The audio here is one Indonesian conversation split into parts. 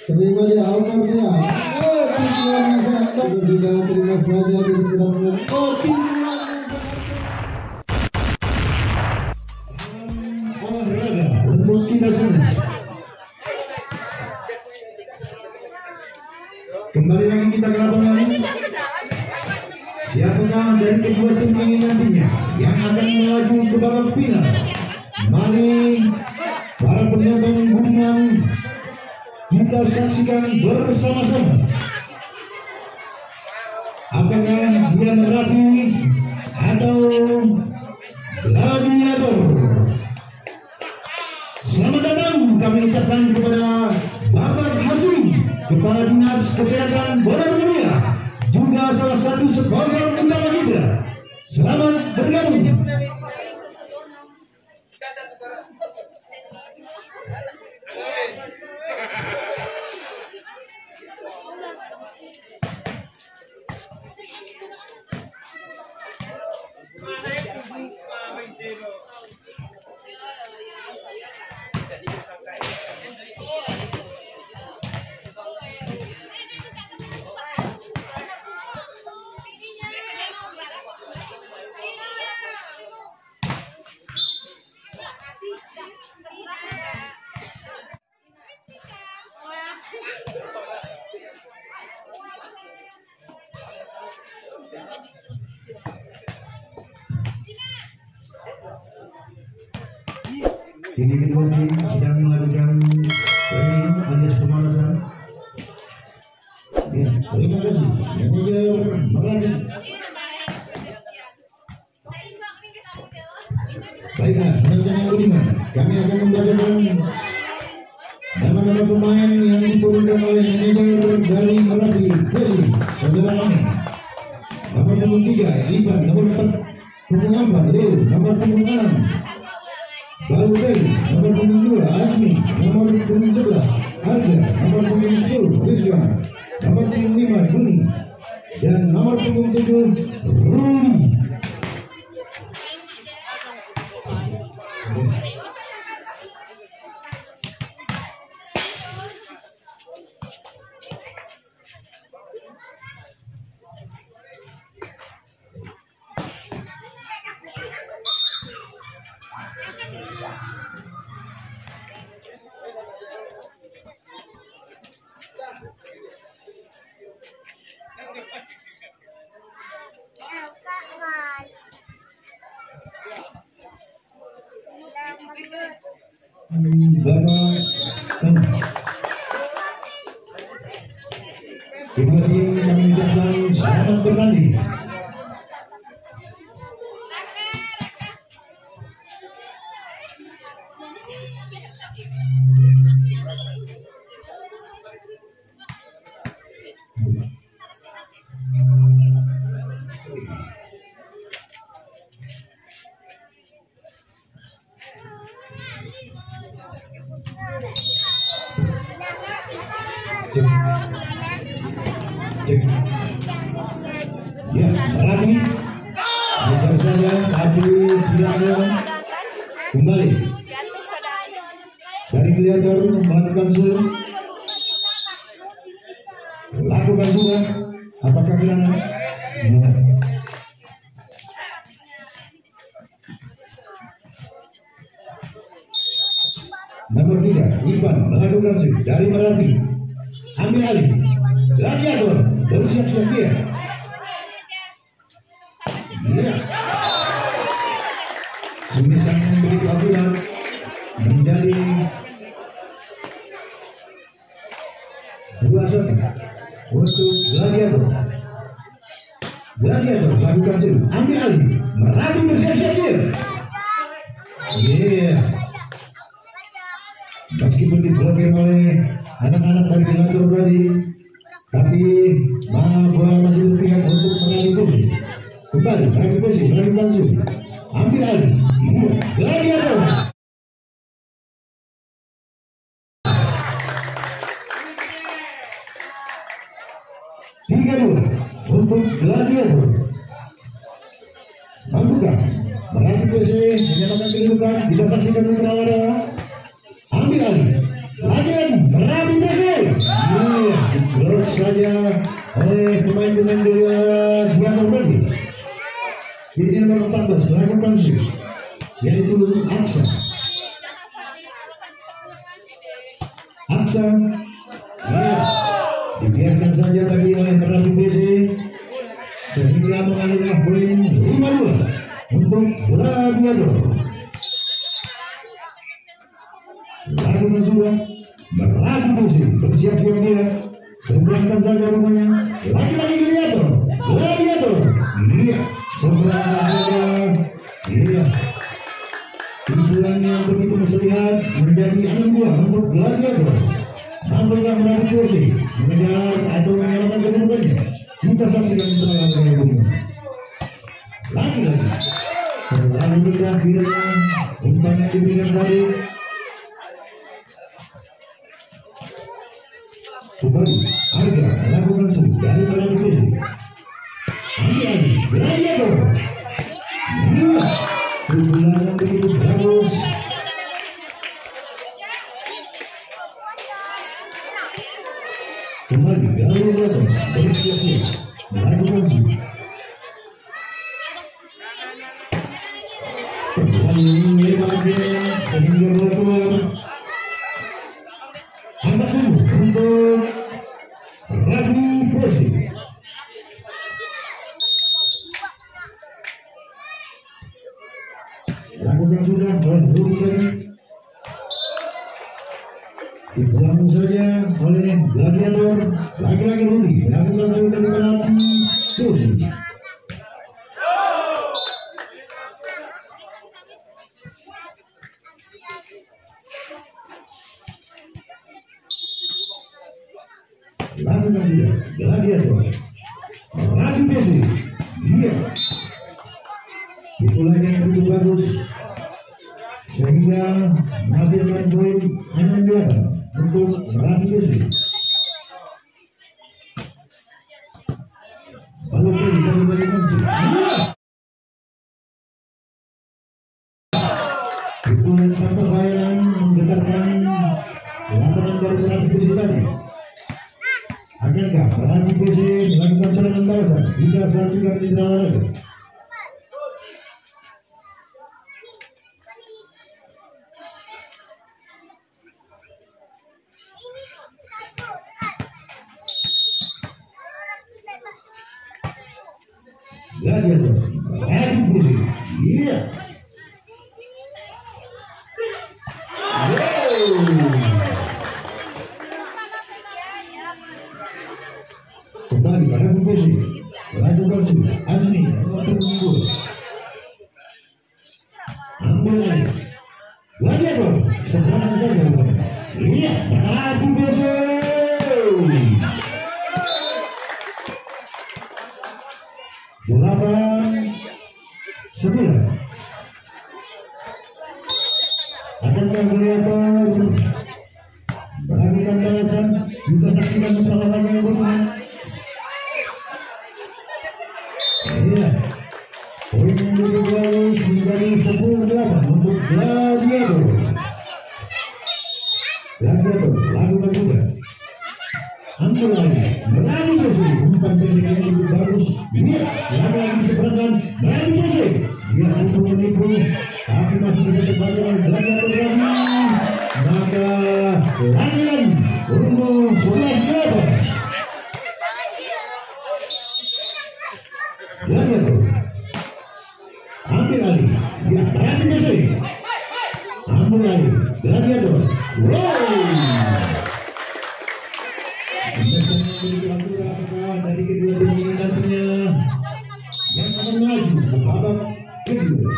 terima di awalnya. Pukulan sangat juga terima saja di kedatangan. Olahraga untuk kita semua. Kembali lagi kita ke lapangan. Siapakah dari kedua tim ini nantinya yang akan melaju ke babak final? Mari para penonton budiman kita saksikan bersama-sama. Apakah dia merapi atau gladiator? Selamat datang kami ucapkan kepada Bapak Hasim, Kepala Dinas Kesehatan Bola Mulia, juga salah satu sponsor utama kita. Selamat bergabung. Kini kedua tim sedang melakukan training alias pemanasan. Ya, terima kasih. Manajer Meradi. Baiklah, teman-teman yang budiman, kami akan membacakan nama-nama pemain yang diturunkan oleh manajer dari Meradi, Besi, saudara kami. Nomor punggung 3, Ivan. Nomor 4, punggung 4, Leo. Nomor punggung 6, Balukai. Nomor punggung 2, Azmi. Nomor punggung 11, Arga. Nomor punggung 10, Rizwan. Nomor punggung 5, Buni. Dan nomor punggung 7, Ruli. Kedua tim kami ucapkan selamat bertanding. Ya, Rabi, ajar saja, tapi tidak ada kembali. Dari Gladiator melakukan sur, lakukan juga. Apakah kelana? Nomor 3, Ivan melakukan sur dari Merapi. Ambil alih. Gladiator bersiap-siap dia. Ya. Semisal memberi aturan menjadi 2-1 untuk Gladiator. Gladiator lakukan sur. Ambil alih. Merapi bersiap-siap dia. Iya. Meskipun diblokir oleh anak-anak dari Gladiator tadi, tapi bola masih berpihak untuk Merapi posisi. Kembali Merapi posisi melakukan sur. Ambil alih. Gladiator. Tiga dua untuk Gladiator. Mampukah Merapi posisi menyatakan kedudukan? Kita saksikan bersama. Ambil alih. Lagi Merapi posisi. dengan dia berbagi. Ini nomor 14 melakukan sih, yaitu Aksa. Aksa, ya, dibiarkan saja tadi oleh Merapi BC sehingga mengalirkan poin 5-2 untuk Gladiator. Lakukan sudah Merapi BC bersiap-siap dia. Seberangkan saja rumahnya. Lagi-lagi Gladiator. Iya, seberangkan saja. Iya. Tujuannya begitu terlihat menjadi 6-2 untuk Gladiator. Nampaknya Merapi BC mengejar atau menyelamatkan kedudukannya. Kita saksikan serangan berikutnya. Lagi-lagi. Terlalu mudah akhirnya umpan yang diberikan tadi. Kembali, harga melakukan sih dari Merapi BC. Lagi-lagi, Gladiator. Iya, pukulan yang begitu bagus. Kembali, Gladiator bersiap-siap melakukan sih. Kembali ini bagian sehingga bola keluar. Angkat dulu untuk Merapi BC. Lakukan sudah berburu tadi. Dibuang saja oleh Gladiator. Lagi-lagi Rudi lakukan sudah di Merapi BC. Lakukan sudah Gladiator. Merapi BC. Iya. Pukulannya yang begitu bagus sehingga menghasilkan poin 6-2 untuk Merapi BC. Lalu kita memberikan sih. Pukulan tanpa bayan menggetarkan lapangan dari Merapi BC tadi. Akankah Merapi BC melakukan serangan balasan? Kita saksikan di dalam lagi. Gladiator, Merapi BC. Iya. Kembali Merapi BC. Melakukan sudah Azmi nomor 10. Ambil lagi. Gladiator, seberang saja. Iya, Merapi BC. Delapan 9. Akankah Gladiator melakukan balasan? Kita saksikan bersama lagi yang bermain. Iya, poin yang lebih bagus menjadi 10-8 untuk Gladiator. Gladiator lakukan juga. Ambil lagi, Merapi BC. Umpan pendek yang lebih bagus. Iya, lagi seberangkan Merapi BC. Dia untuk menipu, tapi masih bisa terbaca oleh Gladiator lagi. Maka lagi-lagi untuk 11-8. Gladiator ambil lagi. Dia Merapi BC. Ambil lagi Gladiator. Dari kedua tim ini nantinya yang akan maju ke babak kedua.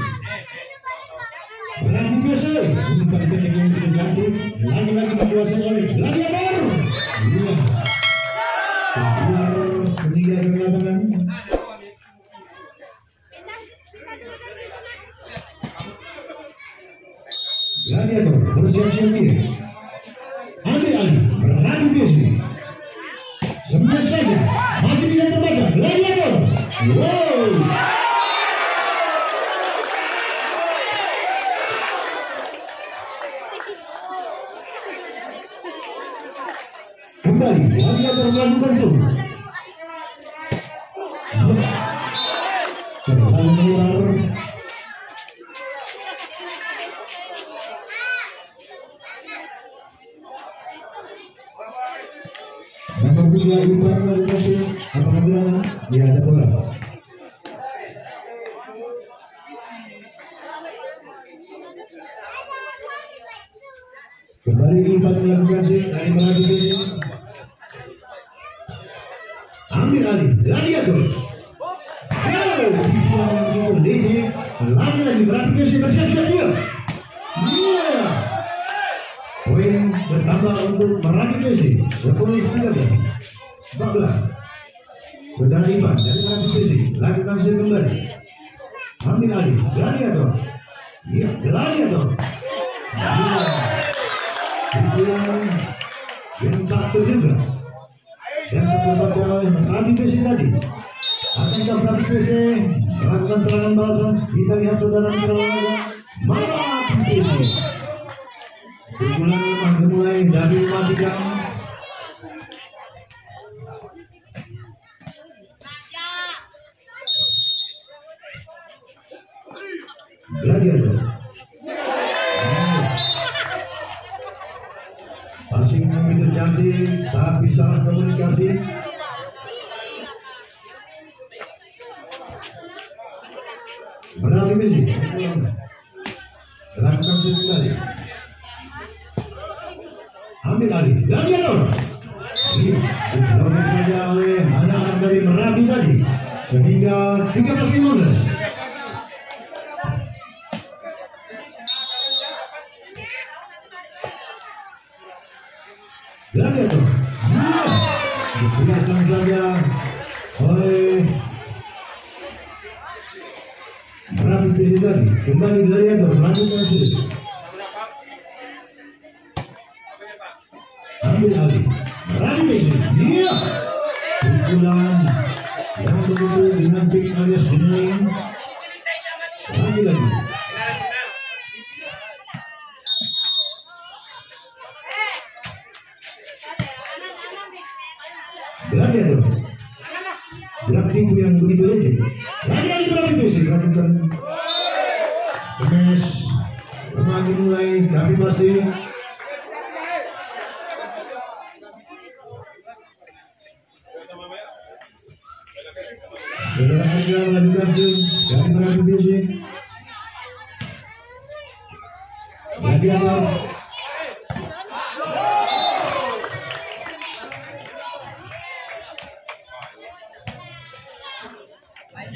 Merapi BC umpan pendek yang terjadi lagi-lagi dikuasai oleh Gladiator. Iya, meninggal ke lapangan. Gladiator bersiap-siap dia. Ambil alih Merapi BC. Semua saja masih tidak terbaca. Gladiator. Wow. Kembali Gladiator melakukan shoot. Nomor 3 Ivan Lalu apakah benar? Ya, ada bola. Kembali Ivan melakukan dari Merapi. Ambil alih, lagi ya tuh. Lagi Merapi bersiap-siap dia. Iya. Poin bertambah untuk Merapi 10-13. Saudara Ivan dari Merapi lakukan kembali. Ambil alih, lagi ya tuh. Iya, lagi ya tuh. Yang tak terduga dan terdapat Merapi tadi akankah Merapi melakukan serangan balasan? Kita lihat saudara Merapi pukulan lemah dimulai dari Matikan. Gladiator passing begitu cantik tapi salah komunikasi. Merapi lakukan kembali. Ambil alih, Gladiator. Dilakukan saja oleh anak-anak dari Merapi tadi sehingga 13-15. Gladiator digunakan saja oleh Merapi tadi. Kembali Gladiator melanjutkan sulit. Ambil alih Merapi iya pukulan yang begitu dinanti alias Bening. Lagi Gladiator gerak tinggi yang begitu leceh. Lagi Merapi lakukan smash. Lagi mulai tapi masih saudara saja melanjutkan dari Merapi Gladiator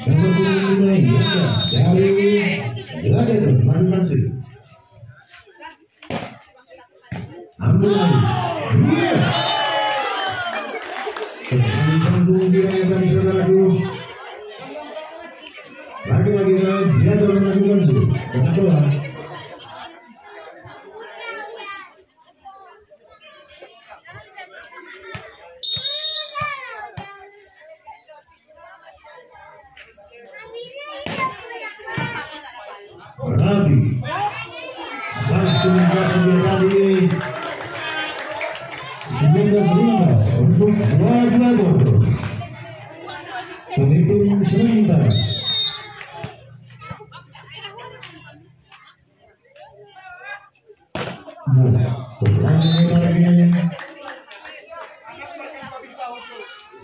nomor 25 dari Gladiator melakukan sih. Ambil lagi. Iya. Tanggung dia dari saudaraku. Lagi-lagi Gladiator melakukan sih. Kenapa? Merapi sangat komunikasi dia tadi 19-15 untuk Gladiator pemimpin sementara.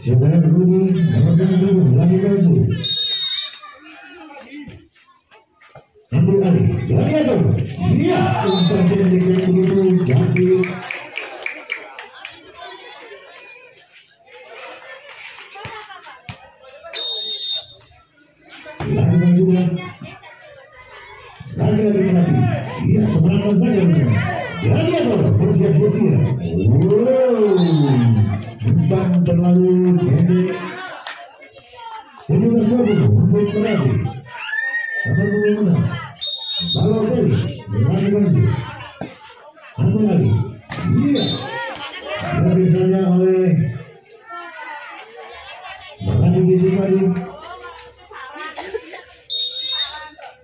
Saudara Rudi melakukan sulit. Ambil alih Gladiator iya untuk tidak begitu jadi lakukan juga lagi Merapi iya sebenarnya saja Gladiator bersiap setia. Umpan terlalu pendek. 17-20 untuk Merapi. Nomor 26 Balotelli melakukan sih. Ambil alih iya diambil saja oleh Merapi tadi.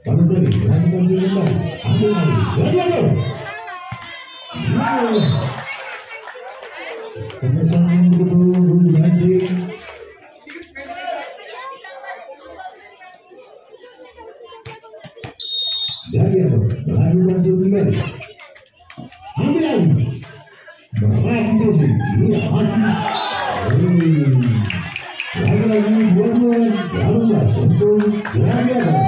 Balotelli melakukan sih kembali. Ambil alih Gladiator pemesan yang begitu janji. Gladiator berhasil kembali. Ambil lagi. Berapa posisi? Iya masih. Lagi-lagi dua-dua 18 untuk Gladiator.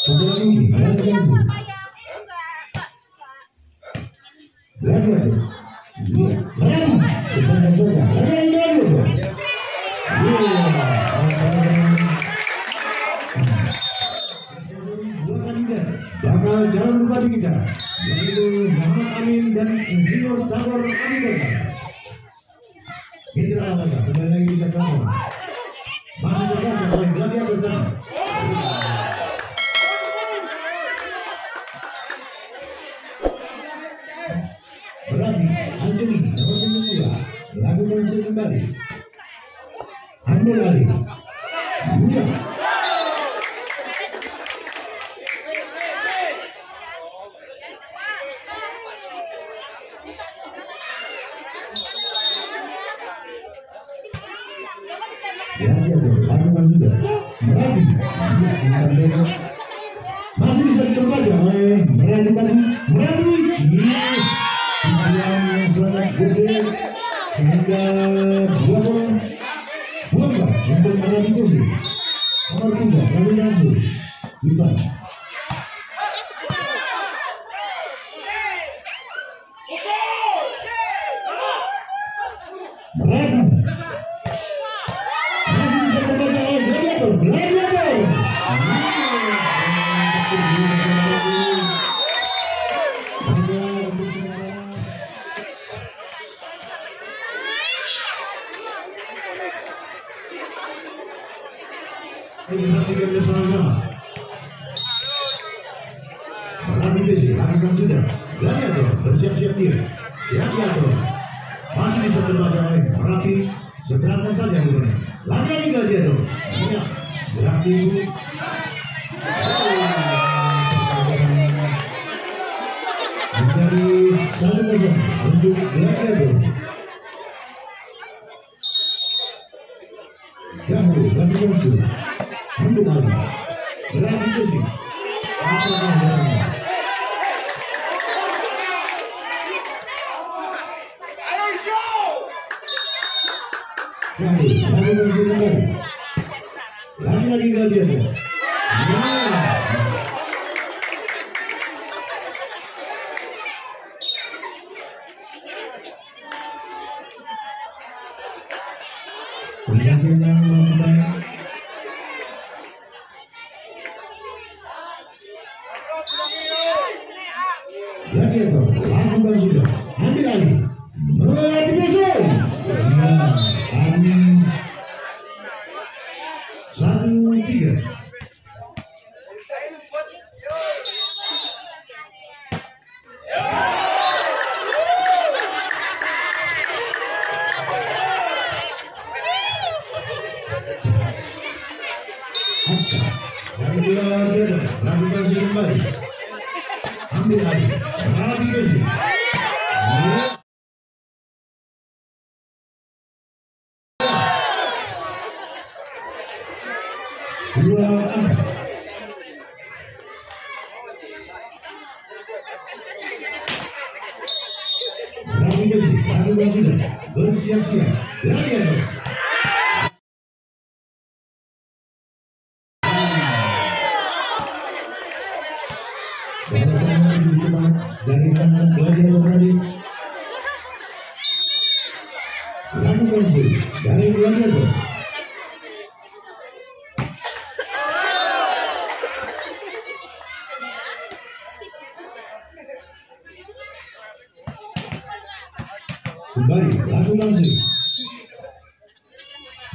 Satu lagi, Gladiator. Gladiator. Iya, lagi. Depan saja. Lagi Gladiator. Iya. Dua kandidat bakal jalan berbagi kita, yaitu Muhammad Amin dan Insinyur Tabor Abidillah. Mitra Alaka, kembali lagi kita kawan. Masih terbaca oleh Gladiator dan berarti Anjani nomor 2 melakukan set kembali. Ambil lari. Mudah. Lakukan juga Merabi masih bisa terbaca oleh Merabi tadi. Merabi yang sangat geser sehingga 2 untuk Merabi Kursi nomor 3 kali langsung Iban Merabi lakukan sudah. Gladiator bersiap-siap dia. Gladiator masih bisa terbaca oleh Merapi. Seterangkan saja bukannya. Lagi Gladiator. Iya. Berarti menjadi 1-0 untuk Gladiator. Dahulu kami muncul. Ambil lagi. Berarti jadi. Apa yang berani? Lagi Gladiator. Gladiator lakukan sudah. Ambil lagi. Berarti besok. Kami 1-3. Lakukan kembali. Ambil lagi. Merabi Kursi. Dua angka. Merabi Kursi. Lakukan sudah. Bersiap-siap. Gladiator. Dari kanan Gladiator tadi lakukan sih dari Gladiator. Kembali lakukan sih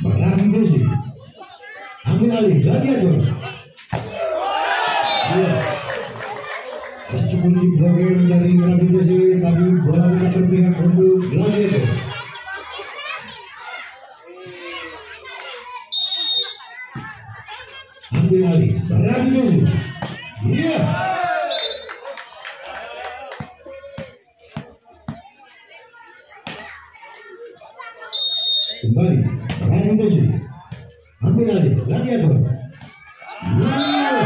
Merabi Kursi. Ambil alih Gladiator. Meskipun di blokir dari Merabi Kursi, tapi bola tidak berpihak untuk Gladiator. Ambil alih Merabi Kursi. Iya. Kembali Merabi Kursi. Ambil alih Gladiator. Iya.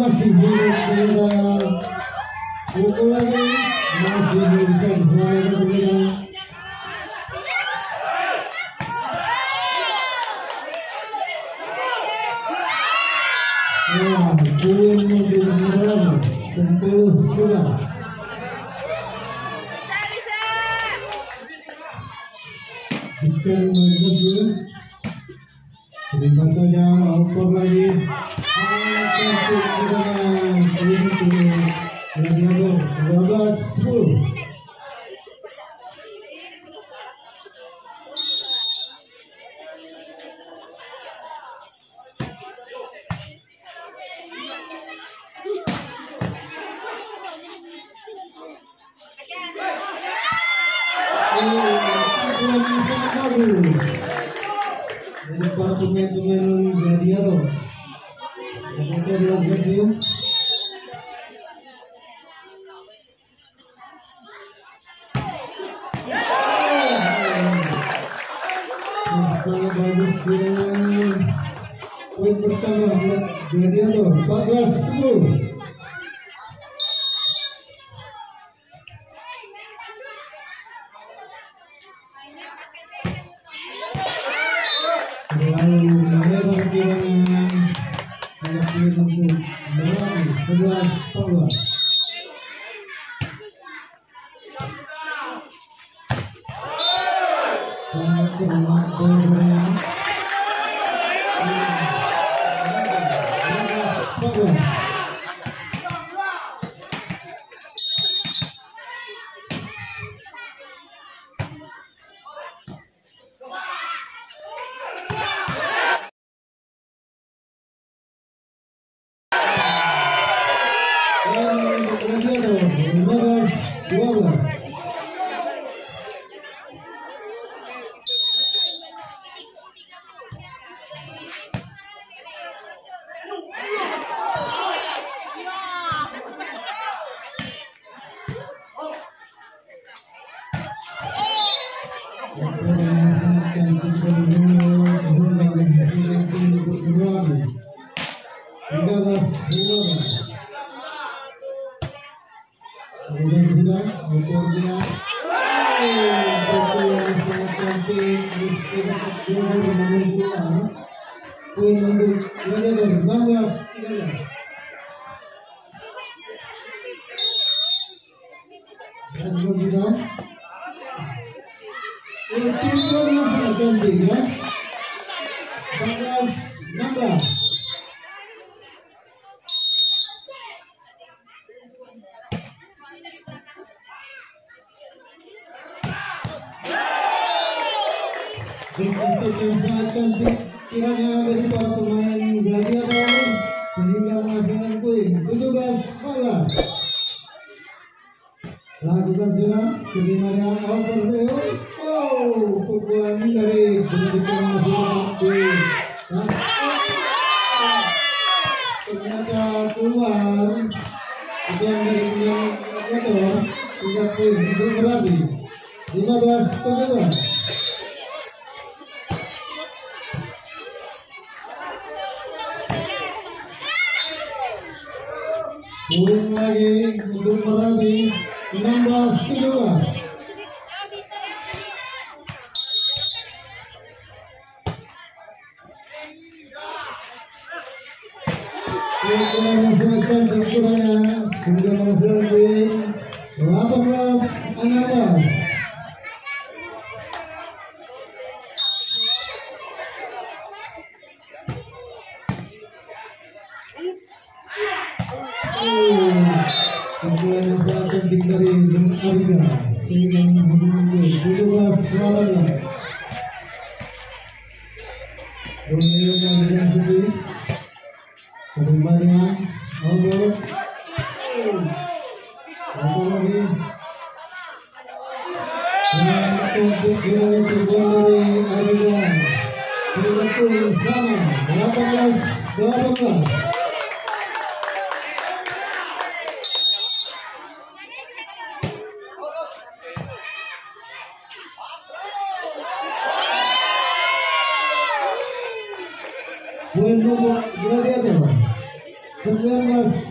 Masih pukul lagi, masih bisa diselamatkan perbedaan. Poin mobil berlalu 10-11. Bukan berhasil. Terima saja, oper lagi. Gladiator 12-10. Dari para pemain-pemain Gladiator, mereka dilakukan sangat bagus dengan poin pertama Gladiator 14-10. Lalu melebar dengan untuk melawan 11-14. Sangat cermat bermain. 11-14. Poin untuk Gladiator 16-13. Dan sudah tim yang sangat cantik ya. 14-16. Untuk yang sangat cantik kiranya dari para pemain Gladiator sehingga menghasilkan poin 17-14. Lakukan sudah kelimanya overfield. Oh, pukulan dari pendidikan masih ternyata keluar. Itu yang dari Gladiator 3 poin untuk berarti 15-17. Poin lagi untuk Merapi 16-17. Poin sangat cantik kurangnya sudah menghasilkan poin 18-16. Pukulan yang sangat cantik dari Ariga sehingga menghubungi 17-18. Kemudian dengan sedih kelimanya over. Lagi untuk dari dari Ariga sehingga pun sama 18-18. Poin nomor Gladiator 19-18.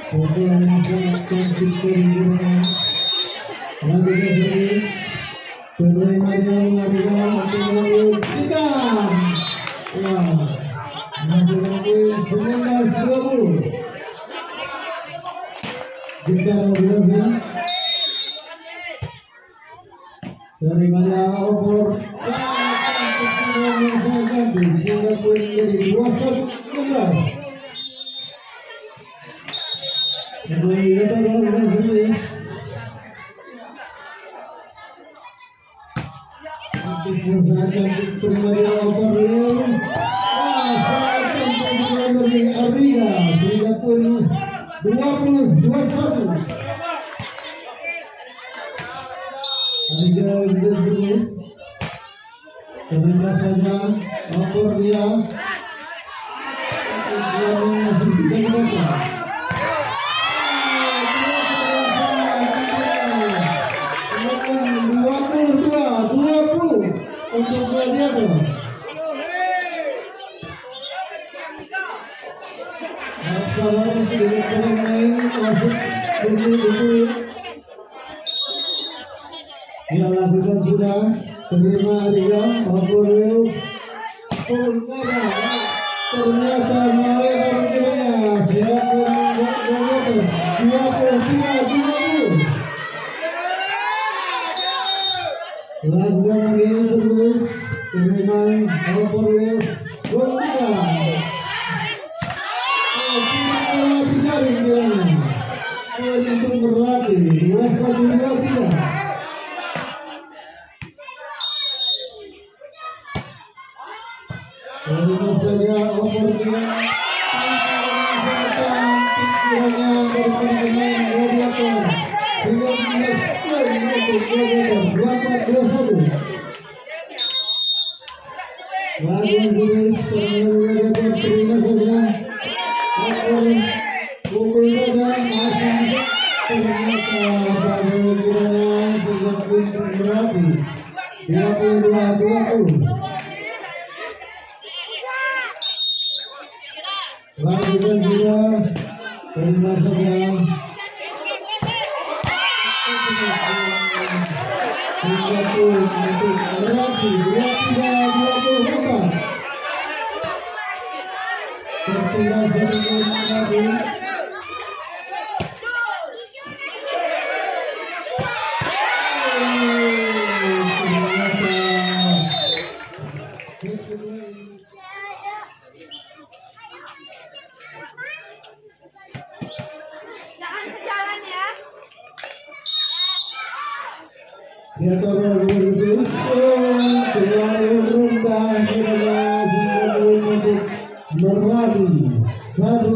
Pukulan yang sangat cantik dari lagi dari penerimanya mengatakan untuk Cikan. Wah, menghasilkan poin 19-20. Cikan berhasil dari mana over sangat cantik sehingga poin menjadi 21-19. Jadi kita lakukan sendiri. Sangat cantik terima di overfield. Sangat cantik dari Ariga sehingga pun 20-21. Ariga berhasil. Terima saja over dia. Dia masih bisa dibaca. Untuk Gladiator. Salah sedikit pemain masuk buku-buku. Dia lakukan sudah terima dia overfield. Ternyata melebar kiranya siapa Gladiator 23-20. Lakukan lagi terus pemain overfield Gontikan. Jaring dia. Untuk berlatih 21-23. Terima saja overfield. Pikirannya dari pemain Gladiator. 2-1. Lagi serius terima saja. Pukul saja masih bisa ternyata pada kiranya sejak berapi 22-20. Lanjutkan juga terima saja. Untuk berapi 23-24. Tertinggal satu lagi. Dia taruh lurus, terlalu rendah kiranya sehingga untuk berlari 1-0.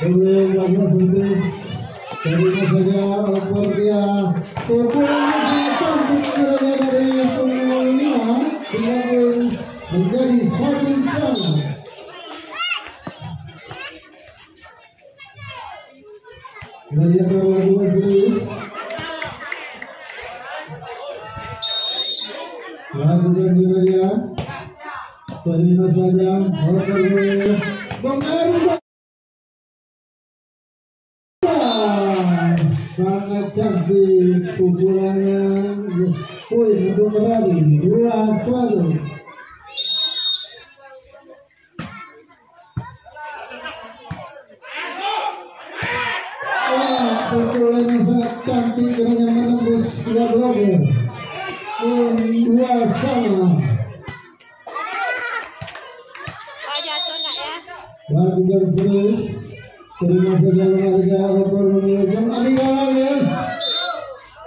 Belum lagi serius, terima saja opor dia. Pukulan sangat cantik kiranya dari pemain 5 sehingga menjadi 1-1. Kita lihat lagu serius. Lagu dan juga dia terima saja sangat cantik pukulannya. Poin untuk berlari 2-1. Pukulan yang sangat cantik dengan menembus dua blogger. 2-2. Lakukan serius. Terima saja warga opor menunjukkan aliran.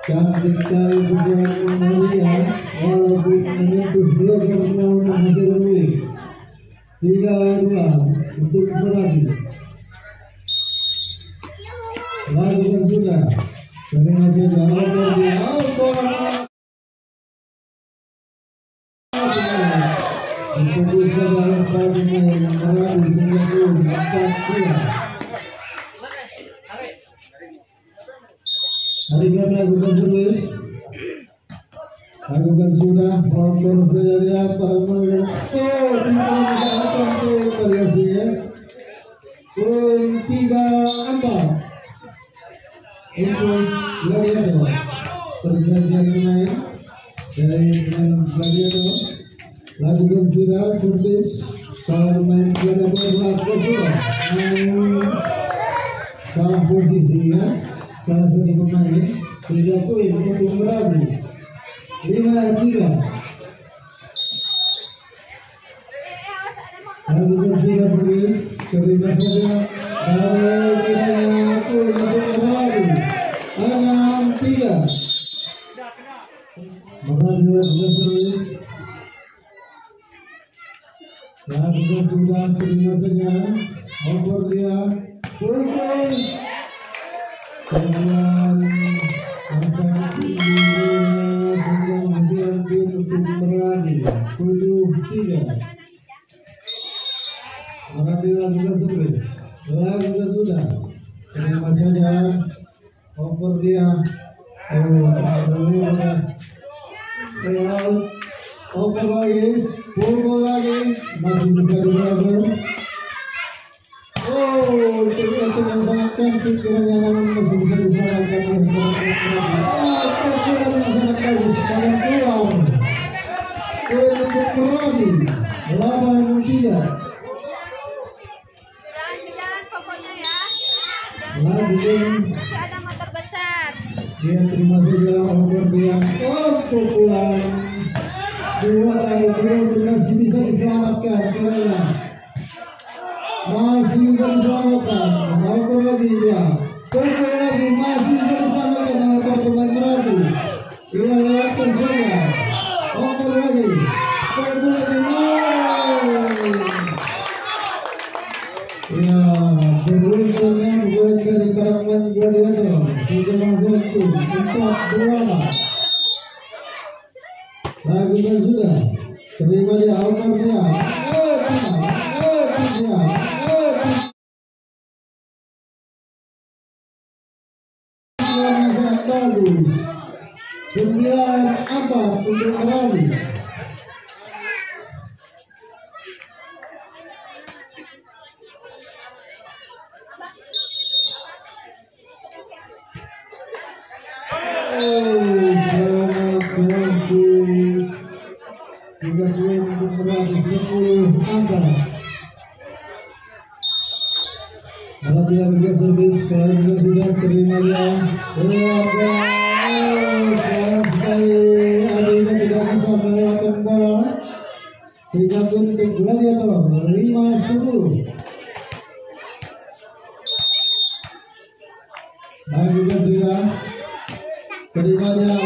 Cantik sekali pukulan Maria walaupun menembus blogger namun hasil lebih 3-2 untuk berlari. Lakukan sudah. Terima saja opor di opor. Fokus saja pada berlari sehingga 4-2. Hari ini lakukan serius. Lakukan sudah. Opor saja lihat para pemain. Tidak cantik variasi ya. Poin 3-4. Untuk Gladiator pergantian pemain dari pemain Gladiator. Lakukan sudah servis para pemain Gladiator lakukan sudah salah posisi ya salah satu pemain 3 poin untuk berlari 5-3. Lakukan sudah servis terima saja dari kiranya poin untuk berlari 6-3. Berlari servis. Lakukan sudah terima saja opor dia pukul kemudian sangat tinggi sehingga menghasilkan untuk berlari 7-3. Berarti lakukan servis. Lakukan sudah terima saja opor dia opor lagi pukul lagi masih bisa dilakukan. Ternyata yang sangat cantik kiranya namun masih bisa diselamatkan oleh pukulan yang sangat bagus dan keluar. Poin untuk berlari 8-3. Ada motor besar. Dia terima saja opor dia. Pukulan 2 masih bisa diselamatkan kiranya. Masih bisa diselamatkan. Opor lagi dia. Pukul lagi masih bisa diselamatkan oleh para pemain berlari. Dia lewatkan saja. Opor lagi. Pukul lagi. Ya, beruntungnya buat dari karangan Gladiator sudah masuk tim 4-2. Lakukan sudah. Terima dia Almarnya. Bagus. 9-4 untuk Merapi. Sudah poin untuk Merapi 10-4. Perhatian juga servis, selanjutnya sudah terima dia. Sayang sekali Adina tidak bisa melewatkan bola, sehingga untuk Gladiator 5-10. Dan juga sudah terima dia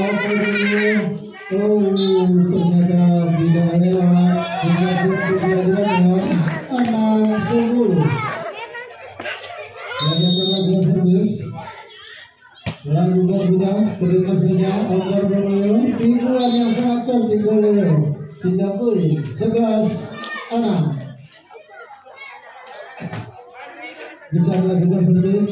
ternyata tidak lewat, sehingga untuk Gladiator 6-10. Gladiator servis. Lalu juga terima saja Omar Romeo, tipuan yang sangat cantik oleh Singapura 11-6. Kita lakukan servis.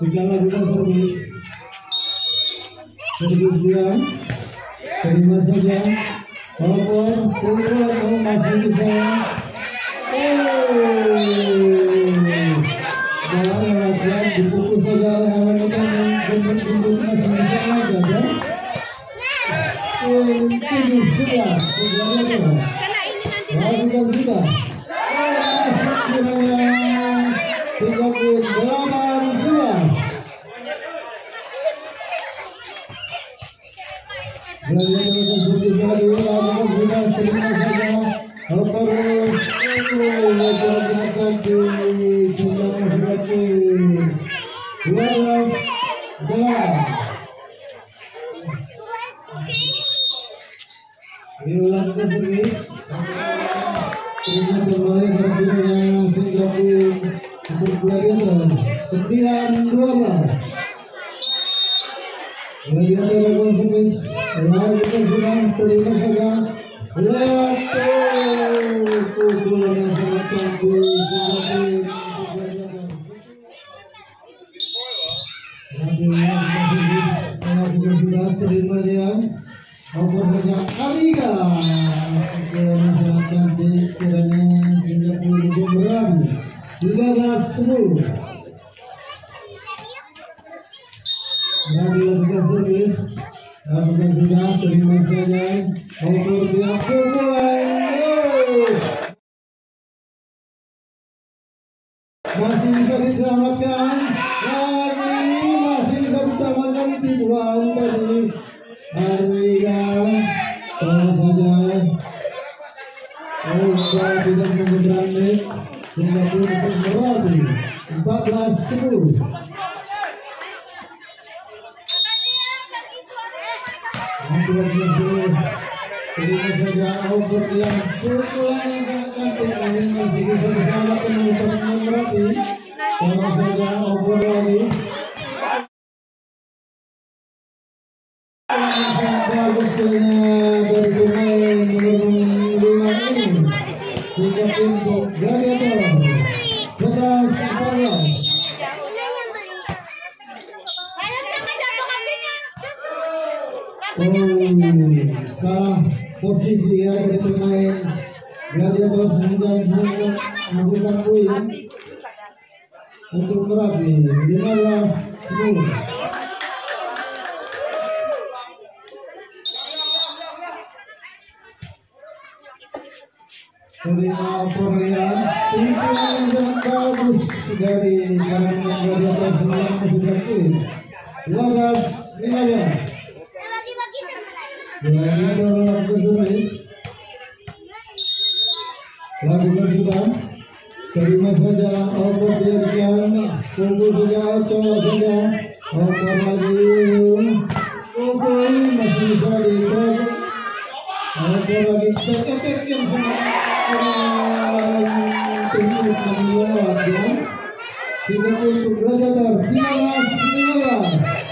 Kita lakukan servis. Servis dia, terima saja. Walaupun pukulan masih bisa. Dalam latihan dipukul saja oleh lawan kita yang bentuk masih bisa saja. 7-11. Lakukan sudah. Masuk kiranya 38-11. Gladiator servis lagi, lakukan sudah, terima saja. Diulang servis. Terima kembali berjaya Singapura untuk Gladiator 9-12. Gladiator lakukan servis. Lakukan sudah, terima saja. Lewat pukulan yang sangat cantik Singapura sudah terima dia. Nomor saja Alika, pukulan yang sangat cantik kiranya Singapura juga berani 13-10. Lakukan servis. Lakukan sudah, terima saja. Over dia pukulan. Masih bisa diselamatkan. Lagi masih bisa diselamatkan tipuan tadi. Arwika, terima saja. Tidak mengurangi. Singapura untuk Merapi 14-10. Terima saja over yang pukulan yang sangat cantik ini masih bisa diselamatkan oleh teman Merapi. Terima saja over lagi. Sangat bagus dari pemain nomor 5 ini. Sehingga untuk Gladiator 11-14. Salah posisi ya dari pemain Gladiator sehingga melakukan poin untuk Merapi 15-10. Terima pemberian tipuan yang sangat bagus dari Gladiator sehingga sudah poin 12-15. Gladiator lakukan servis. Lakukan sudah, terima saja. Over dia pukul saja, coba saja. Over lagi. masih bisa diikat. Ada lagi efek yang sangat lewat ya. Singapura untuk Gladiator 13-15.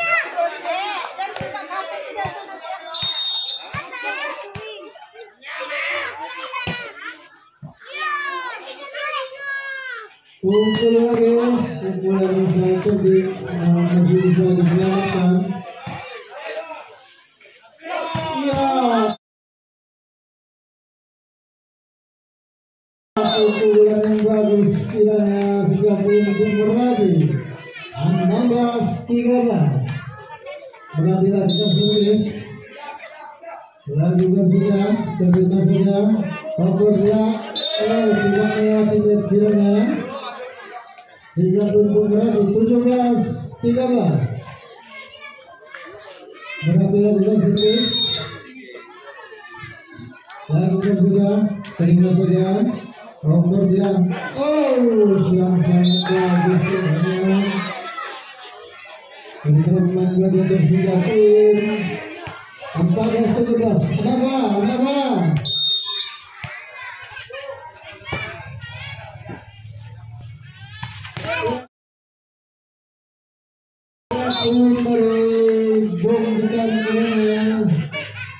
Kumpul lagi satu masih bisa diselamatkan. Ya, pukulan yang bagus kiranya Singapura untuk berlari 16-13. Berarti lagi sulit. Lagi sudah terbuka saja. Fokus dia. Tidak melewati kiranya. Singapura berarti 17-13. Berarti lagi sulit. Lagi sudah terima saja. Fokus dia. Yang sangat bagus. Teman-teman Gladiator Singapura 14-17. Kenapa? Bom dekat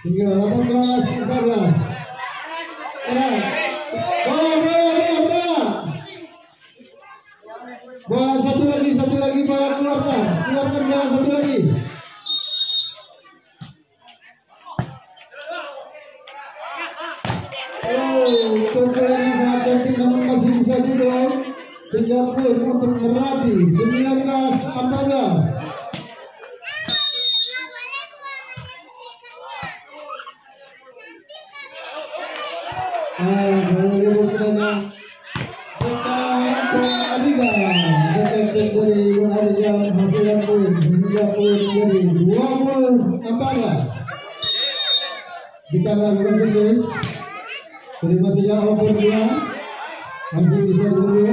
tinggal 18-14. Bola satu lagi bola keluarkan bola satu lagi. Pukulan yang sangat cantik namun masih bisa juga. Singapura untuk merapi 19-14. Kita lakukan serius. Terima saja oper dia masih bisa dulu.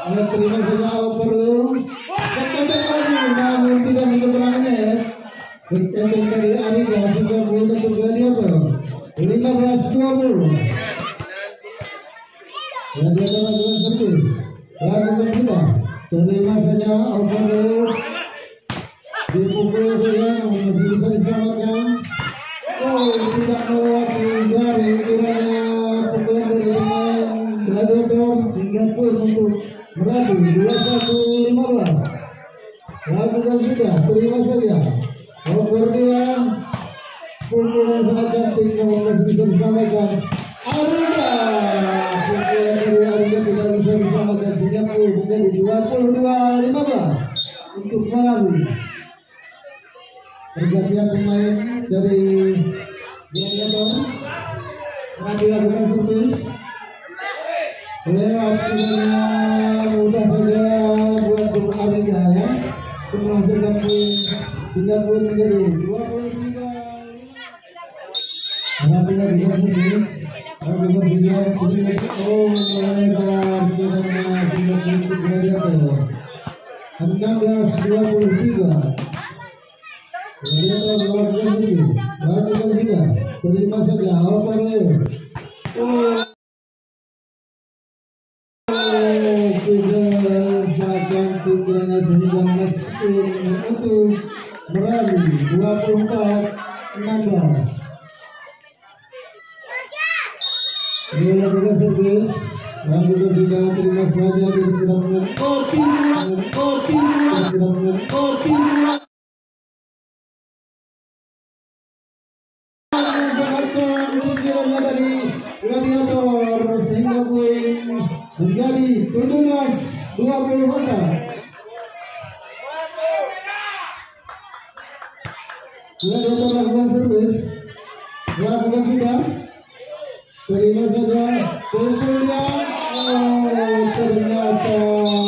Terima saja oper dulu. Ketentek lagi namun tidak mengulanginya ya. Ketentek dari Arika sudah mulai untuk Gladiator 15-20. Dan dia lakukan serius. Lakukan sudah. Terima saja oper dulu. Dipukul saja masih bisa diselamatkan. Tidak melewati dari kiranya pukulan dari pemain Gladiator Singapura untuk meraih 21-15. Lakukan sudah, terima saja. Over dia, pukulan sangat cantik namun masih bisa diselamatkan. Arika, pukulan dari Arika tidak bisa diselamatkan. Singapura menjadi 22-15 untuk Malawi. Pergantian pemain dari Gladiator nanti lakukan servis lewat kiranya mudah saja buat Arika ya untuk menghasilkan poin Singapura menjadi 23. Nanti lakukan servis melebar kiranya Singapura untuk Gladiator 16-23. Lakukan juga, terima saja. Oper Leo. Tidak saja tujuannya sehingga untuk berani 24-16. Dia lakukan servis. Lakukan juga, terima saja. Dari Gladiator Singapura menjadi 17-24. Gladiator lakukan servis, lakukan sudah, terima saja, pukulnya, ternyata dimenangkan oleh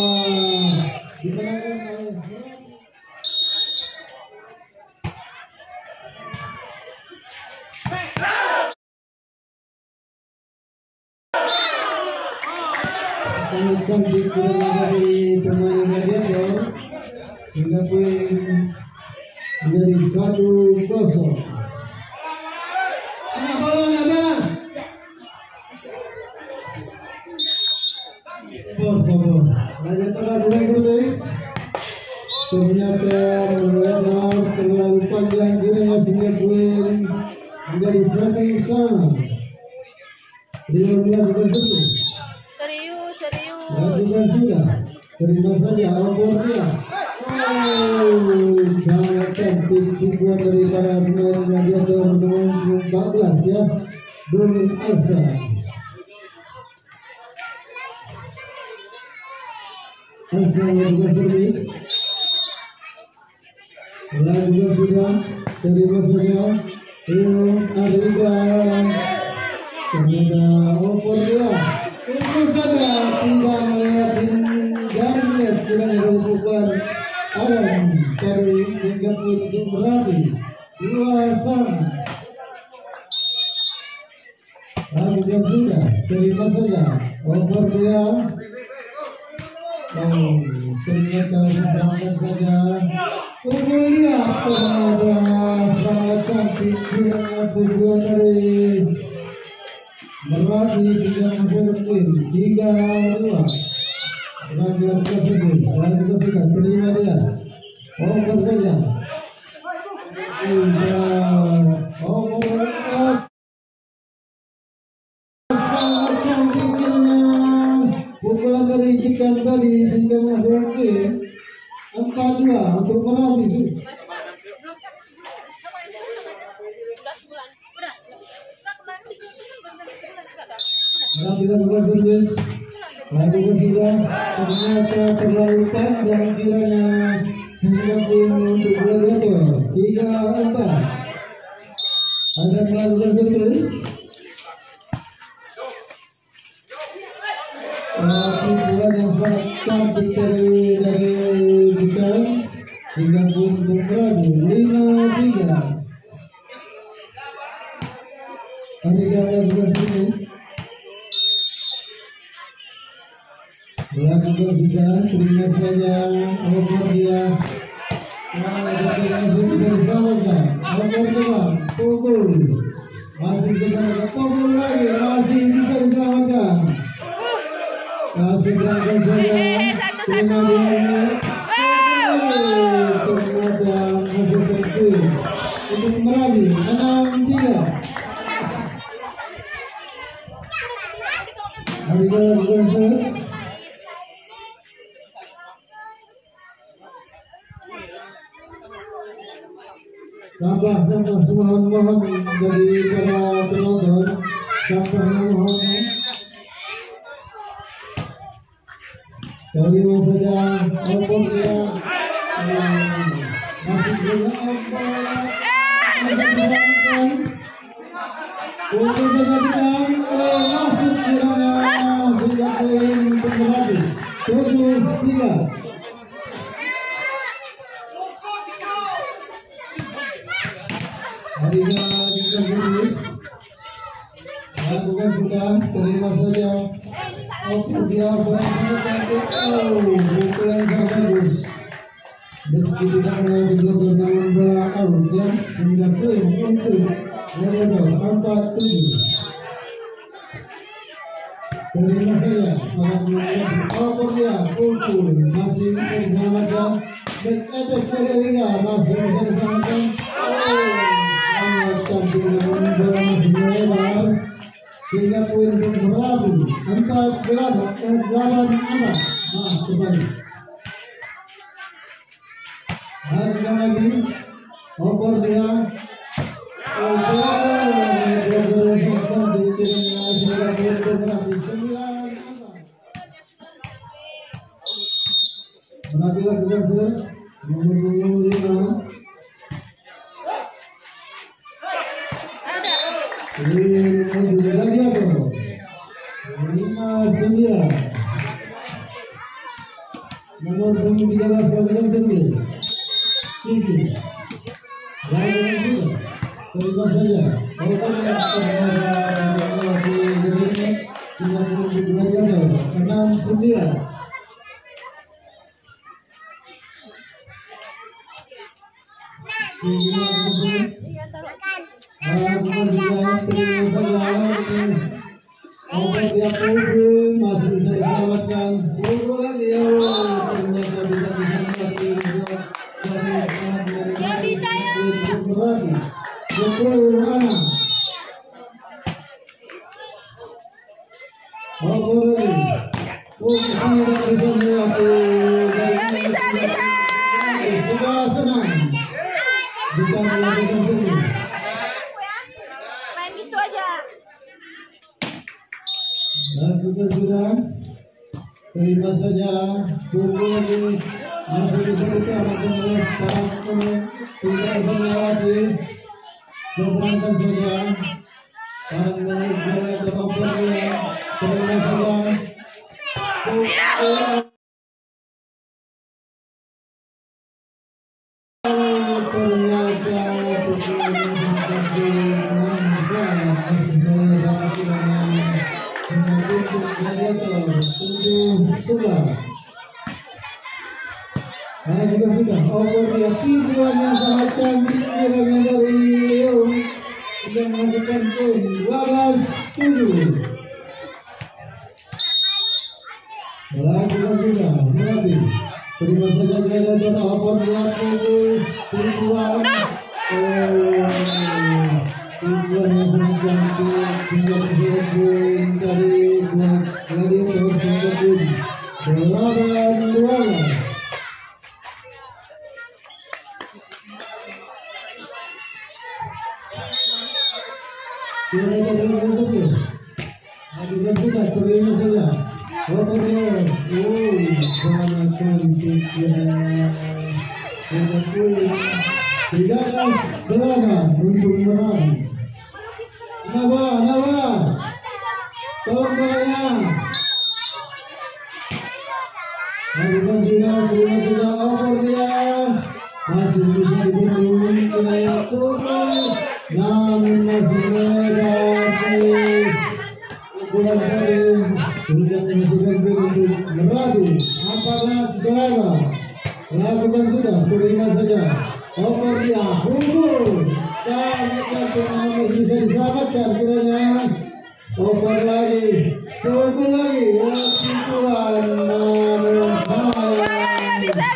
sangat cantik dari pemain Gladiator Singapura menjadi 1-0. Anak bola. Skor. Lanjut servis. Ternyata terlalu panjang kiranya sehingga poin menjadi 1-1. Dia melakukan servis. Serius. Lakukan sudah. Terima saja Albornia. Sangat cantik tipuan daripada pemain gladiator nomor 14 ya, Brun Alsa. Alsa melakukan servis. Lakukan sudah. Terima saja. Arriba. Ternyata Albornia. Itu saja tidak melewati garis kiranya dilakukan Alan dari Singapura untuk merapi 2-1. Lakukan sudah, terima saja over dia. Ternyata sedangkan saja kemudian ada sangat cantik kiranya tujuan dari merapi sehingga memperkuat 3-2. Lakukan tersebut, sudah terima dia. Over saja. Over sangat cantiknya pukulan dari Jikan tadi sehingga masuk ke 4-2 untuk merapi. Merapi lakukan servis. Lakukan sudah, ternyata terlalu panjang kiranya sehingga pun untuk gladiator 3-4. Ada melakukan servis. Pukulan yang sangat cantik dari Jikan sehingga pun untuk merapi 5-3. Ada melakukan servis. Lakukan sudah, terima saja over dia. Bisa diselamatkan. Over coba, pukul. Masih bisa diselamatkan, pukul lagi, masih bisa diselamatkan. Kasih gerakan saja. Terima dia. Ternyata masih terkuat untuk merapi 6-3. Lakukan sudah. Sampah mohon dari para penonton, mohon terima saja opornya masih banyak bisa untuk saja masuk kiranya sehingga poin untuk merapi 7-3. Arriba Jikan servis. Lakukan sudah, terima saja. Oper dia sangat cantik. Pukulan sangat bagus. Meski tidak melewati namun bola out ya, 9 poin untuk gladiator 4-7. Terima saja. Oper dia pukul masih bisa diselamatkan. Back attack dari Arriba masih bisa diselamatkan. Cantik namun bola masih melebar sehingga poin untuk merapi 8-4. Kembali. Harga lagi over dia. Sehingga poin untuk merapi 9-4. Merapi lakukan sudah nomor 5. Ini lagi apa? 5-9. Nomor 13 lakukan servis. Tinggi. Lakukan sudah. Terima saja. Kalau gladiator 6-9. Iya, taruh. Masih bisa diselamatkan. Pukulan dia ternyata tidak bisa Ya bisa ya. Ya bisa. Sudah senang. Jika melakukan sendiri. Main gitu aja. Dan kita sudah terima saja pukul ini masih bisa diarahkan oleh para pemain tidak bisa melewati seberangkan saja para pemain bola terlalu terima saja pukul Nah, juga sudah overnya tiduan yang sangat cantik kiranya dari Leo yang menghasilkan poin 12-7. Nah, juga sudah berarti terima saja jalan dan overnya tiduan tiduan yang sangat cantik sehingga bisa poin dari Gladiator sehingga poin 8-12. Sudah terima saja. Overnya, sangat cantik ya. 13-8 untuk menang. Nawa, tolong bolanya. Terima saja overnya. Masih bisa dibendung wilayah turun. Namun masih negatif. Ukuran kali sudah menghasilkan untuk merabi. Apakah segala lakukan sudah terima saja. Over dia pukul sangat cantik masih bisa diselamatkan kiranya. Over lagi pukul lagi pukulan namun sayang Bisa.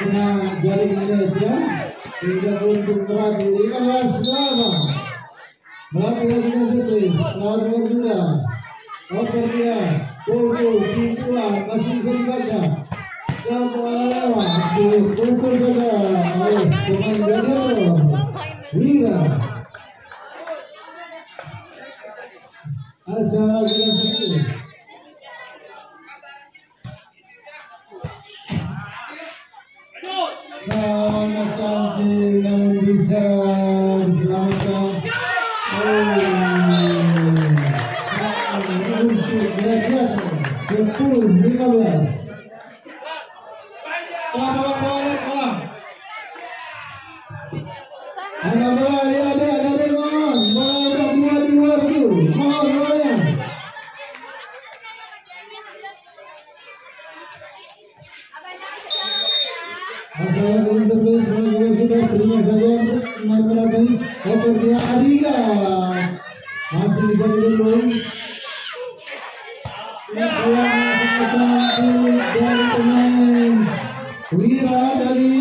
kena jaring net ya. Tidak untuk merabi 15-8. Merabi lakukan servis lakukan sudah. Over dia pukul pukulan masih bisa dibaca. Lewat pukul saja oleh pemain Gladiator Wira. Asal lakukan servis. Sangat cantik namun bisa diselamatkan. Untuk Gladiator 10-15. Ada bola, ada Demon. Bola udah di luar dulu. Mohon bolanya. Masalah dengan servis sudah terima saja main lagi. Over dia Adiga masih bisa dibendung. Dari pemain Wira dari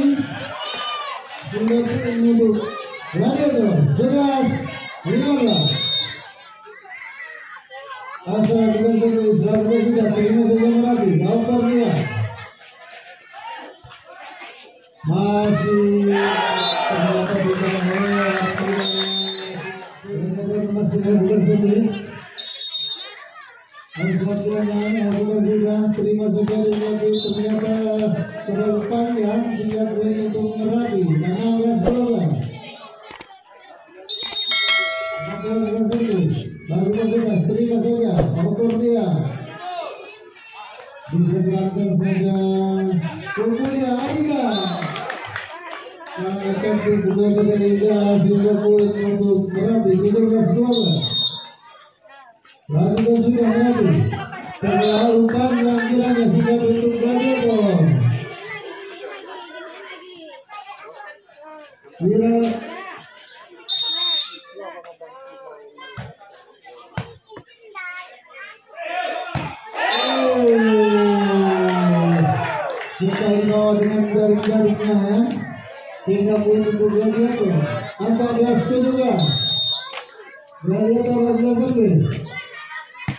Singapura untuk Gladiator 11-15. Asal dengan servis sudah terima saja lagi. Over dia masih ternyata masih bukan servis. Harusnya sudah terima saja lagi ternyata terlalu panjang sehingga poin untuk merabi 16-12. Lakukan servis, sudah terima saja. Over dia bisa berangkat saja. Pukul dia Adiga. Sangat cantik bukan dari Adiga sehingga poin untuk merabi 17-12. Lakukan sudah merabi. Terlalu panjang kiranya sehingga untuk Gladiator. Wira sekali dengan jaring-jaringnya ya, sehingga poin untuk Gladiator 14-17. Gladiator 14 service.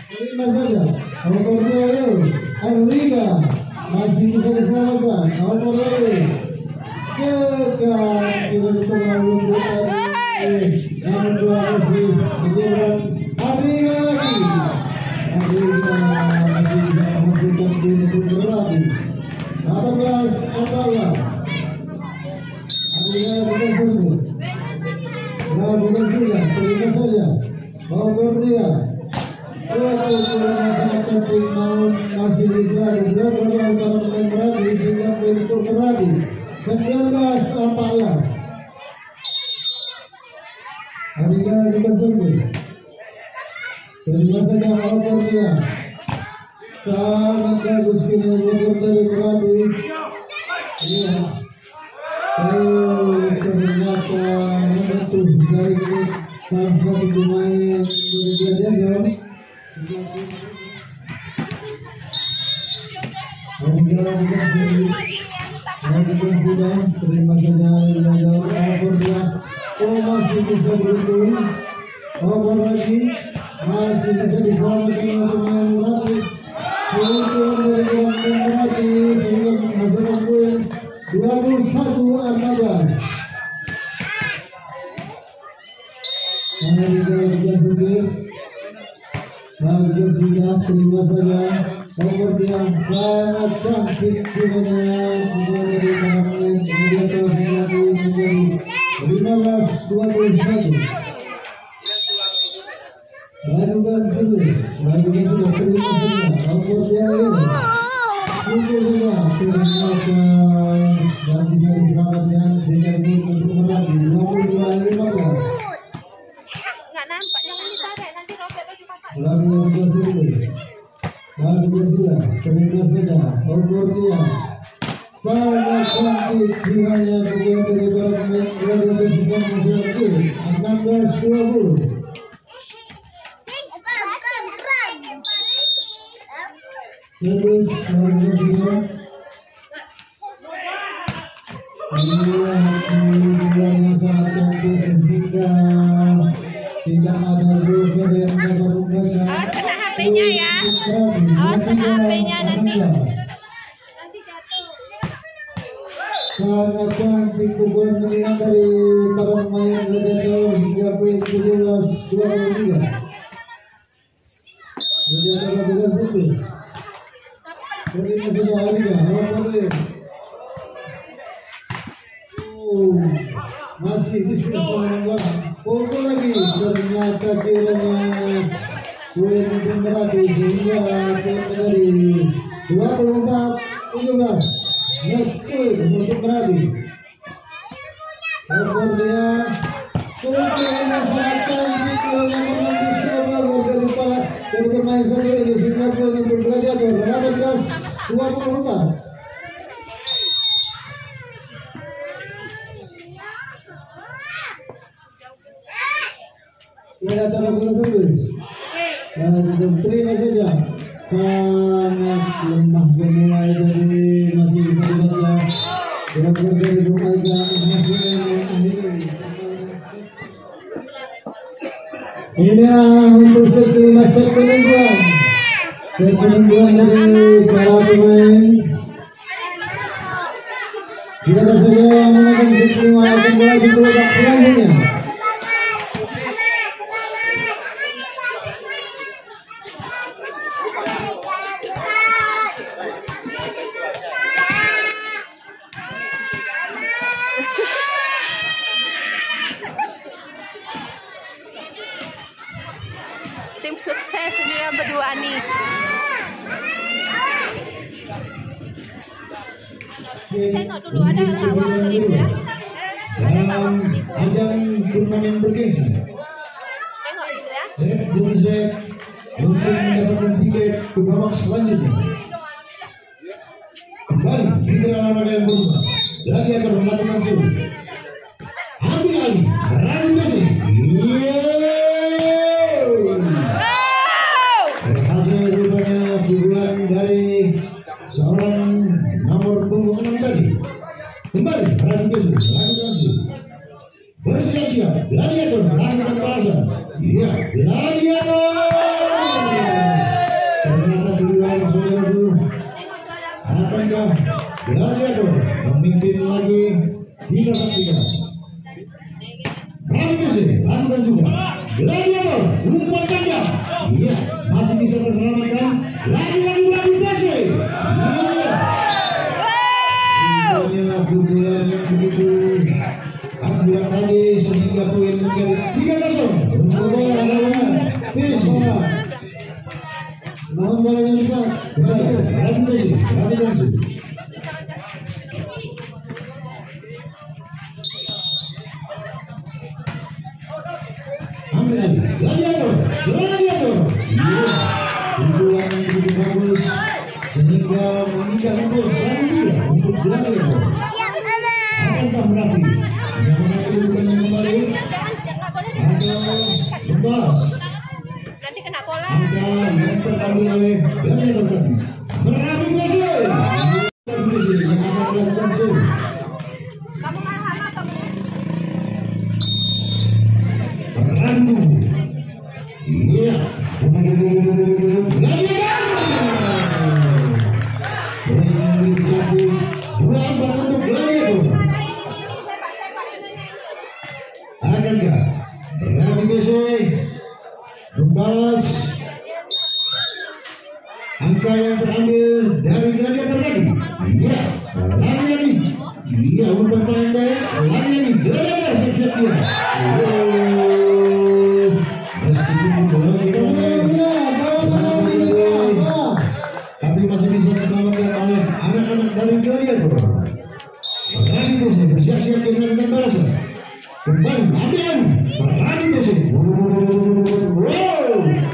Terima saja. Nomor 2 Arliga masih bisa diselamatkan. Nomor 2 tidak terlalu besar. Nomor 2 masih berjalan. Arliga lagi. Arliga masih bisa menghasilkan poin untuk berlatih. 18-14. Arliga bukan service. Nah, bukan sudah. Terima saja. Nomor 3 sangat cantik, namun masih bisa dilakukan antara pemain berani sehingga untuk berani 19-14. Arliga bukan service. Terima saja nomor 3. Sangat bagus kini nomor dari berani. Iya. Ternyata menyentuh jaring salah satu pemain Gladiator. Arliga sudah terima saja masih bisa beruntung. Nomor lagi masih bisa diselamatkan oleh pemain berlatih. Untuk memberikan berlatih sehingga menghasilkan poin 21-14. Arliga sudah terima saja. Nomor yang sangat cantik dengan dari pemain Gladiator menjadi 15-21. Lakukan service. Lakukan sudah terima saja. Nomor yang itu saja ternyata dan bisa diselamatkan sehingga untuk berlatih 22-15. Lakukan service. Lakukan sudah terima saja. Nomor dia sangat cantik kiranya kemudian dari para pemain Gladiator sudah masuk 16-20. Terus lakukan sudah. Ini sangat cantik sehingga tidak ada dua yang dapat membaca. Awas kena HP-nya ya. Awas kena HP-nya nanti. Sangat cantik pukulan menang dari para pemain Gladiator hingga poin 17-23. Gladiator lakukan service. Terima saja Arliga. Masih bisa menambah pukul lagi. Ternyata kiranya poin untuk berlatih sehingga poin dari 24-17. Poin untuk berlatih. Nomor dia poinnya sangat cantik yang menembus gol dari pemain satu ini sehingga poin untuk Gladiator 18-24. Ya, lakukan service. Terima saja. Sangat lemah memulai dari masih bisa dibaca. Benar-benar dari pemain masih ini untuk set penungguan. Set penungguan dari para pemain. Siapa saja yang menonton set penungguan akan mulai di babak selanjutnya. Tim sukses dia berdua nih. Tengok dulu ada yang tahu dari dia. Ajang turnamen bergengsi. Tengok dulu ya. Set demi set untuk mendapatkan tiket ke babak selanjutnya. Kembali di olahraga yang berubah. Gladiator melakukan show. besok, lakukan sih. Bersiap-siap, gladiator, lakukan balasan. Iya, gladiator. Ternyata di luar saudara-saudara. Akankah gladiator memimpin lagi? Kita saksikan. Rabi Bese, lakukan juga. Gladiator, umpan ganda. Iya, masih bisa terselamatkan. Lagi-lagi Rabi Bese. Iya. Ini pukulan yang begitu ambil tadi sehingga poin menjadi 3-0 untuk bola lawan Bese. Mohon bolanya cepat. Rabi Bese, Rabi Bese. Ambil lagi, gladiator, gladiator. Iya, pukulan yang begitu bagus sehingga meninggal untuk 1-2 untuk gladiator. Akankah Merapi yang mengambil kedudukannya kembali? Atau Bebas? Nanti kena bola. Angka yang terambil oleh gladiator tadi. Merapi Bese. Merapi Bese yang akan melakukan serve. Kamu kan sama kamu. Randu. Iya. Gladiator. Dua angka untuk gladiator. Akankah Rabi Bese membalas angka yang terambil dari gladiator tadi? Iya, lagi-lagi. Iya, umpan paling baik. Lagi-lagi gladiator setiap dia. Meskipun bola kita tapi masih bisa diselamatkan oleh anak-anak dari gladiator. Rabi Bese bersiap-siap melakukan balasan. Kembali ambil Rabi Bese.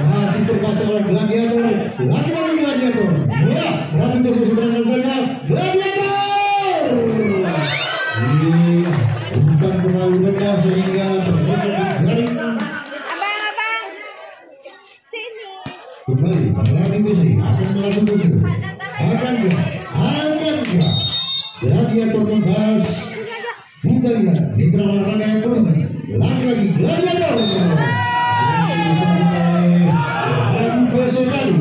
Masih terbaca oleh gladiator. Lagi-lagi gladiator. Ya, Rabi Bese seberangkan saja. Gladiator. Ini umpan terlalu rendah sehingga terjadi jaringan. Abang, sini. Kembali Rabi Bese akan melakukan serve. Akankah gladiator membahas? Kita lihat mitra olahraga yang bermain. Lagi-lagi gladiator. Rabi Bese kali.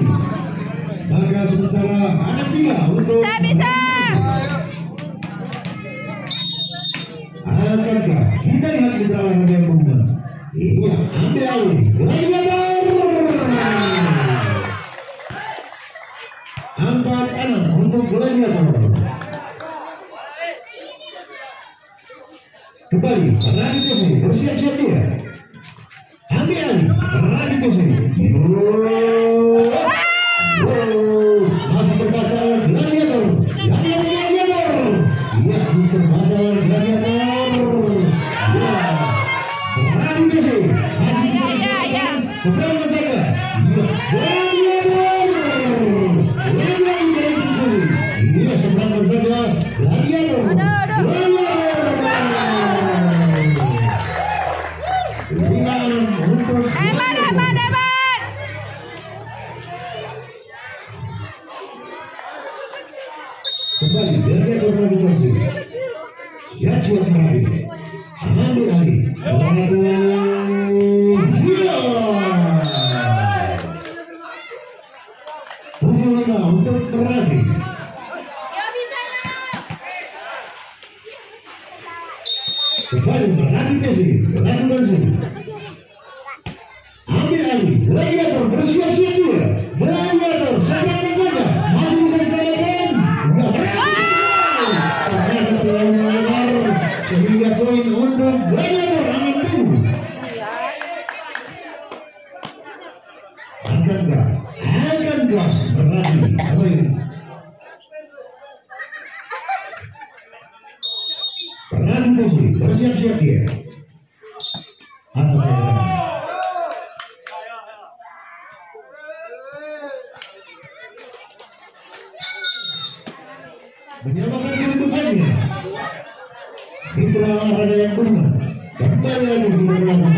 Maka sementara ada 3 untuk. Bisa. Akankah kita lihat mitra olahraga yang bermain? Iya, ambil alih gladiator. 4-6 untuk gladiator. Kembali Rabi Bese bersiap-siap dia. Ambil alih Rabi Bese. Masih terbaca oleh gladiator. Gladiator. Iya, terbaca oleh gladiator. Ya, Rabi Bese masih bisa diselamatkan. Seberangkan saja. Iya, gladiator. Iya, seberangkan saja. Gladiator. Kembali gladiator Rabi Bese. Siap-siap Merapi. Ambil alih. Iya. Pukulan untuk Merapi. Kembali Rabi Bese. Lakukan serve. Ambil alih. Gladiator bersiap-siap dia. Gladiator seberangkan saja. Masih bisa diselamatkan. Sehingga poin untuk gladiator akan tumbuh. Akankah Merapi apa ini? Rabi Bese bersiap-siap dia. Menyamakan kedudukannya. Mitra olahraga yang benar. Kembali lagi di belakang.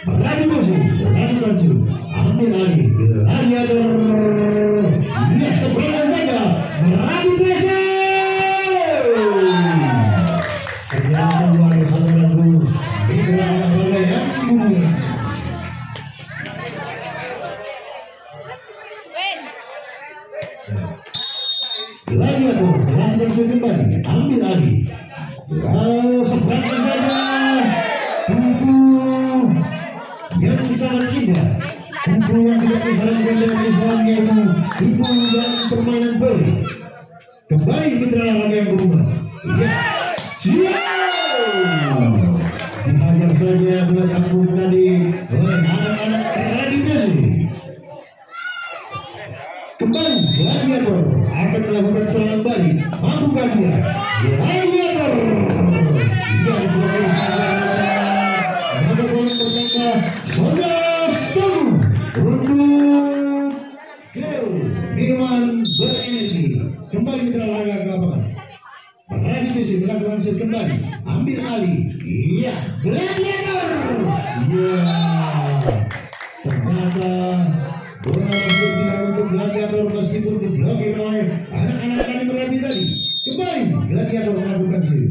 Rabi Bese lakukan serve. Ambil alih gladiator. Dia seberangkan saja. Rabi Bese. lagi. Sebenarnya saja tentu yang sangat indah, tentu yang tidak diharapkan dalam Islam, yaitu tentu dan permainan volley. Kembali mitra olahraga yang berubah. Ya, siap. Dihajar saja bola tanggung tadi oleh anak-anak Radhi Messi. Kembali Gladiator akan melakukan serangan balik. Mampukah dia? Gladiator. Dia dibuat ada bola pertama. Sodas Tunggu untuk Cleo minuman berenergi. Kembali mitra olahraga ke lapangan. Radhi Messi melakukan set kembali. Ambil alih. Iya, Gladiator. Iya. Ternyata bola masuk tidak untuk Gladiator meskipun diblokir oleh anak-anak dari Merapi tadi. Kembali Gladiator melakukan set.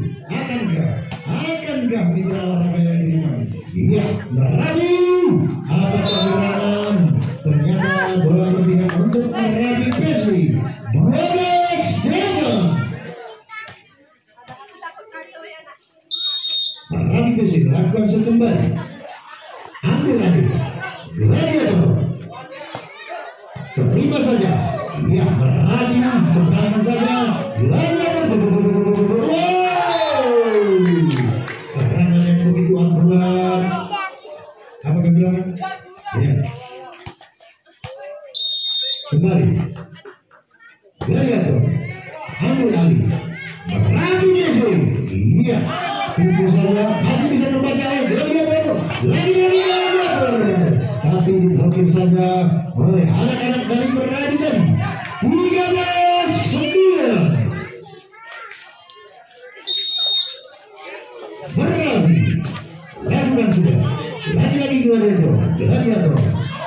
Akankah mitra olahraga yang dimain? Iya, Merapi. Apa kebenaran? Ternyata bola berpindah untuk Radhi Messi. 12-8. Radhi Messi melakukan set kembali. Ambil lagi. Gladiator. Terima saja. Ya, Radhi serangan saja. Gladiator. Serangan yang begitu akurat. Apa kebilangan? Ya. Kembali. Gladiator. Ambil alih. Radhi Messi. Iya. Tentu saja masih bisa membaca Gladiator. Gladiator. Tapi diblokir saja oleh anak-anak dari Merapi tadi. 13-9. Merapi lakukan sudah. Lagi-lagi Gladiator.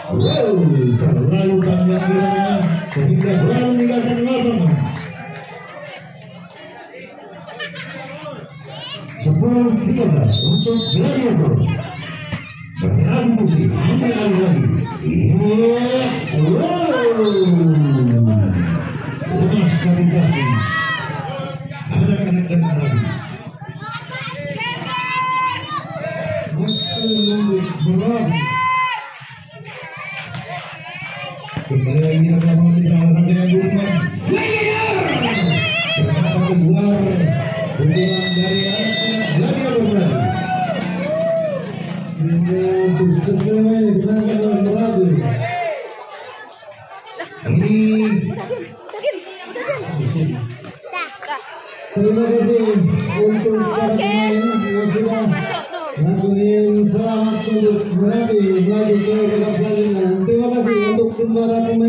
Wow, terlalu panjang bilangnya sehingga bola meninggalkan lapangan. 10-13 untuk Gladiator. Radhi Messi ambil alih lagi. Lemas dari kaki anak-anak dan Merapi. Merapi. Kembali lagi kita melakukan olahraga yang berubah. Ternyata keluar pukulan dari anak-anak Gladiator Merapi. Untuk segera digunakan oleh Merapi. Ini terima kasih untuk para pemain yang sudah lakukan selamat untuk Merapi melaju ke babak selanjutnya. Terima kasih untuk para pemain.